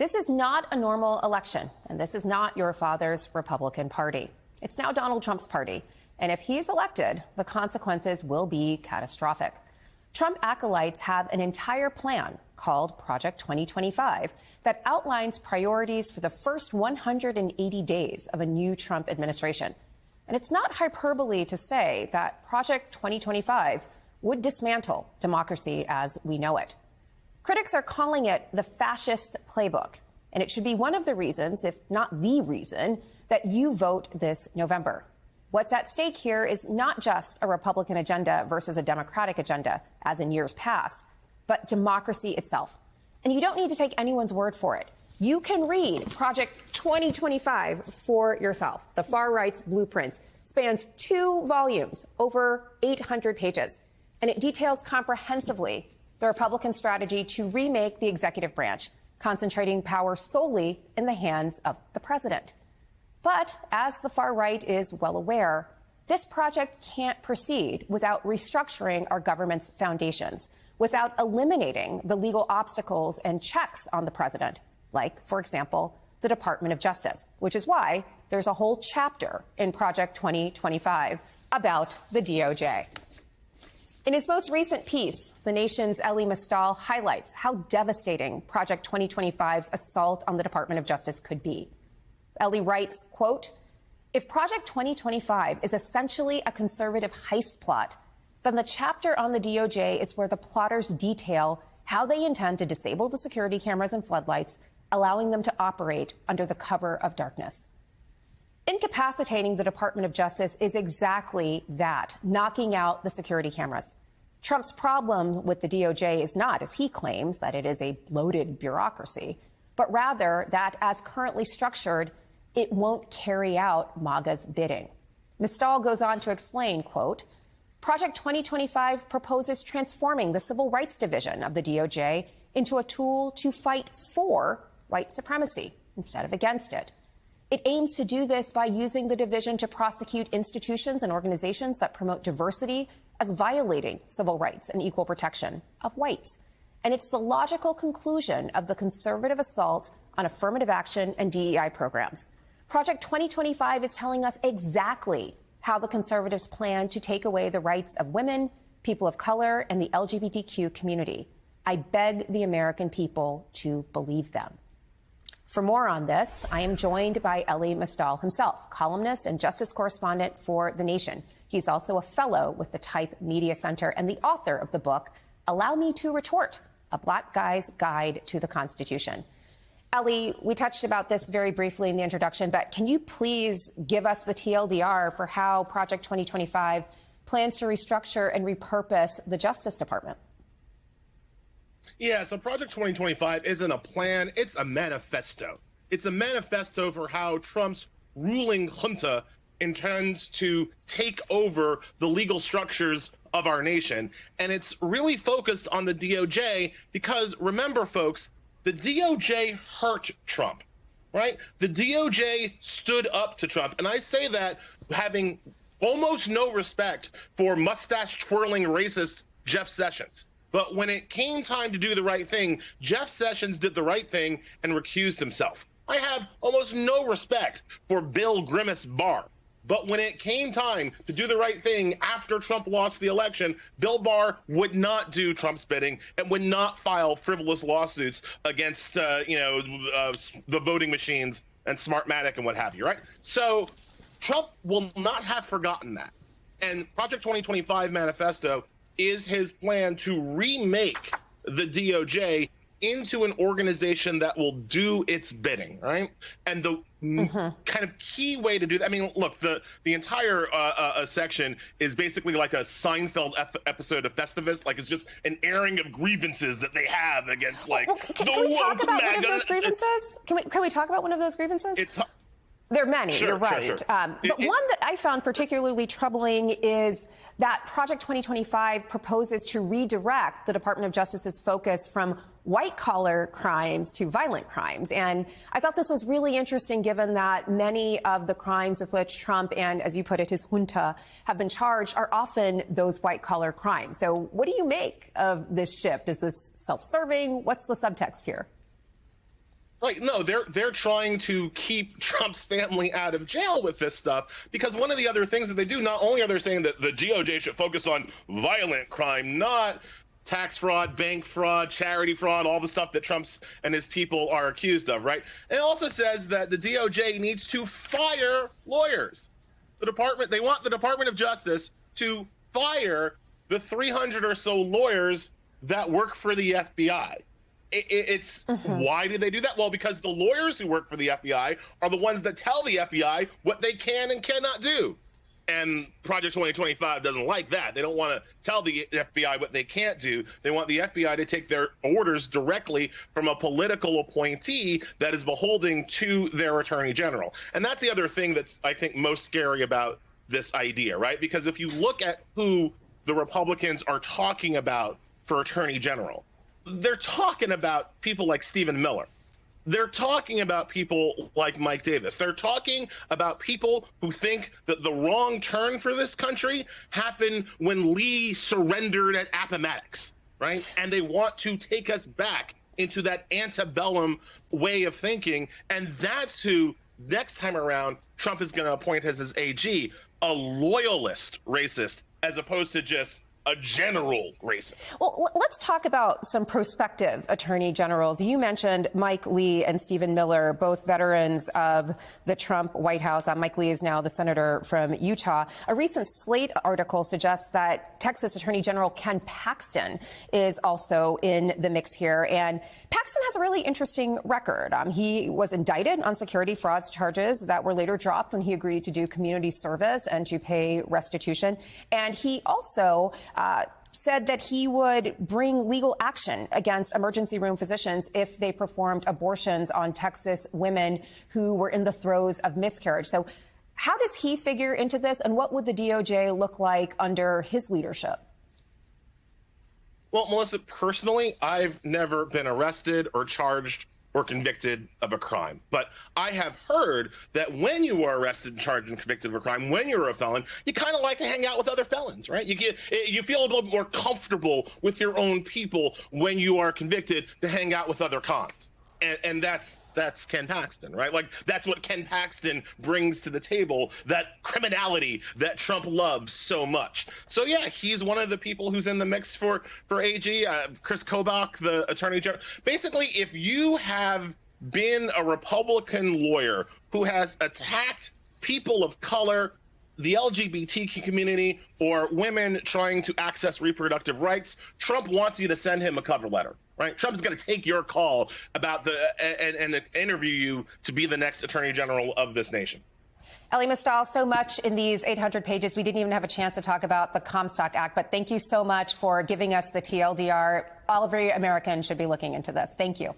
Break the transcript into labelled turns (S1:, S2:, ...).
S1: This is not a normal election, and this is not your father's Republican Party. It's now Donald Trump's party, and if he's elected, the consequences will be catastrophic. Trump acolytes have an entire plan called Project 2025 that outlines priorities for the first 180 days of a new Trump administration. And it's not hyperbole to say that Project 2025 would dismantle democracy as we know it. Critics are calling it the fascist playbook, and it should be one of the reasons, if not the reason, that you vote this November. What's at stake here is not just a Republican agenda versus a Democratic agenda, as in years past, but democracy itself. And you don't need to take anyone's word for it. You can read Project 2025 for yourself. The far right's blueprint spans 2 volumes, over 800 pages, and it details comprehensively the Republican strategy to remake the executive branch, concentrating power solely in the hands of the president. But as the far right is well aware, this project can't proceed without restructuring our government's foundations, without eliminating the legal obstacles and checks on the president, like, for example, the Department of Justice, which is why there's a whole chapter in Project 2025 about the DOJ. In his most recent piece, The Nation's Elie Mystal highlights how devastating Project 2025's assault on the Department of Justice could be. Elie writes, quote, "If Project 2025 is essentially a conservative heist plot, then the chapter on the DOJ is where the plotters detail how they intend to disable the security cameras and floodlights, allowing them to operate under the cover of darkness." Incapacitating the Department of Justice is exactly that, knocking out the security cameras. Trump's problem with the DOJ is not, as he claims, that it is a bloated bureaucracy, but rather that, as currently structured, it won't carry out MAGA's bidding. Mystal goes on to explain, quote, "Project 2025 proposes transforming the Civil Rights Division of the DOJ into a tool to fight for white supremacy instead of against it. It aims to do this by using the division to prosecute institutions and organizations that promote diversity as violating civil rights and equal protection of whites. And it's the logical conclusion of the conservative assault on affirmative action and DEI programs. Project 2025 is telling us exactly how the conservatives plan to take away the rights of women, people of color, and the LGBTQ community. I beg the American people to believe them." For more on this, I am joined by Elie Mystal himself, columnist and justice correspondent for The Nation. He's also a fellow with the Type Media Center and the author of the book, Allow Me to Retort, A Black Guy's Guide to the Constitution. Elie, we touched about this very briefly in the introduction, but can you please give us the TLDR for how Project 2025 plans to restructure and repurpose the Justice Department?
S2: Yeah, so Project 2025 isn't a plan, it's a manifesto. It's a manifesto for how Trump's ruling junta intends to take over the legal structures of our nation. And it's really focused on the DOJ because, remember, folks, the DOJ hurt Trump, right? The DOJ stood up to Trump. And I say that having almost no respect for mustache-twirling racist Jeff Sessions. But when it came time to do the right thing, Jeff Sessions did the right thing and recused himself. I have almost no respect for Bill Grimace Barr. But when it came time to do the right thing after Trump lost the election, Bill Barr would not do Trump's bidding and would not file frivolous lawsuits against, the voting machines and Smartmatic and what have you, right? So Trump will not have forgotten that. And Project 2025 manifesto is his plan to remake the DOJ into an organization that will do its bidding, right? And the kind of key way to do that, I mean, look, the entire section is basically like a Seinfeld episode of Festivus. Like, it's just an airing of grievances that they have against, like,
S1: can we talk about one of those grievances? Can we talk about one of those grievances? There are many, you're right. Sure. But one that I found particularly troubling is that Project 2025 proposes to redirect the Department of Justice's focus from white-collar crimes to violent crimes. And I thought this was really interesting, given that many of the crimes with which Trump and, as you put it, his junta have been charged are often those white-collar crimes. So what do you make of this shift? Is this self-serving? What's the subtext here?
S2: Right. No, they're trying to keep Trump's family out of jail with this stuff, because one of the other things that they do, not only are they saying that the DOJ should focus on violent crime, not tax fraud, bank fraud, charity fraud, all the stuff that Trump's and his people are accused of, right? It also says that the DOJ needs to fire lawyers. They want the Department of Justice to fire the 300 or so lawyers that work for the FBI. Why do they do that? Well, because the lawyers who work for the FBI are the ones that tell the FBI what they can and cannot do. And Project 2025 doesn't like that. They don't want to tell the FBI what they can't do. They want the FBI to take their orders directly from a political appointee that is beholden to their attorney general. And that's the other thing that's, I think, most scary about this idea, right? Because if you look at who the Republicans are talking about for attorney general, they're talking about people like Stephen Miller. They're talking about people like Mike Davis. They're talking about people who think that the wrong turn for this country happened when Lee surrendered at Appomattox, right? And they want to take us back into that antebellum way of thinking. And that's who, next time around, Trump is going to appoint as his AG, a loyalist racist, as opposed to just a general racist.
S1: Well, let's talk about some prospective attorney generals. You mentioned Mike Lee and Stephen Miller, both veterans of the Trump White House. Mike Lee is now the senator from Utah. A recent Slate article suggests that Texas Attorney General Ken Paxton is also in the mix here. And Paxton has a really interesting record. He was indicted on security frauds charges that were later dropped when he agreed to do community service and to pay restitution. And he also said that he would bring legal action against emergency room physicians if they performed abortions on Texas women who were in the throes of miscarriage. So how does he figure into this, and what would the DOJ look like under his leadership?
S2: Well, Melissa, personally, I've never been arrested or charged or convicted of a crime. But I have heard that when you are arrested, charged, and convicted of a crime, when you're a felon, you kind of like to hang out with other felons, right? You feel a little bit more comfortable with your own people when you are convicted to hang out with other cons. And that's Ken Paxton, right? Like, that's what Ken Paxton brings to the table, that criminality that Trump loves so much. So, yeah, he's one of the people who's in the mix for AG. Chris Kobach, the attorney general. Basically, if you have been a Republican lawyer who has attacked people of color, the LGBT community, or women trying to access reproductive rights, Trump wants you to send him a cover letter. Right? Trump's going to take your call about and interview you to be the next attorney general of this nation.
S1: Elie Mystal, so much in these 800 pages. We didn't even have a chance to talk about the Comstock Act, but thank you so much for giving us the TLDR. All every American should be looking into this. Thank you.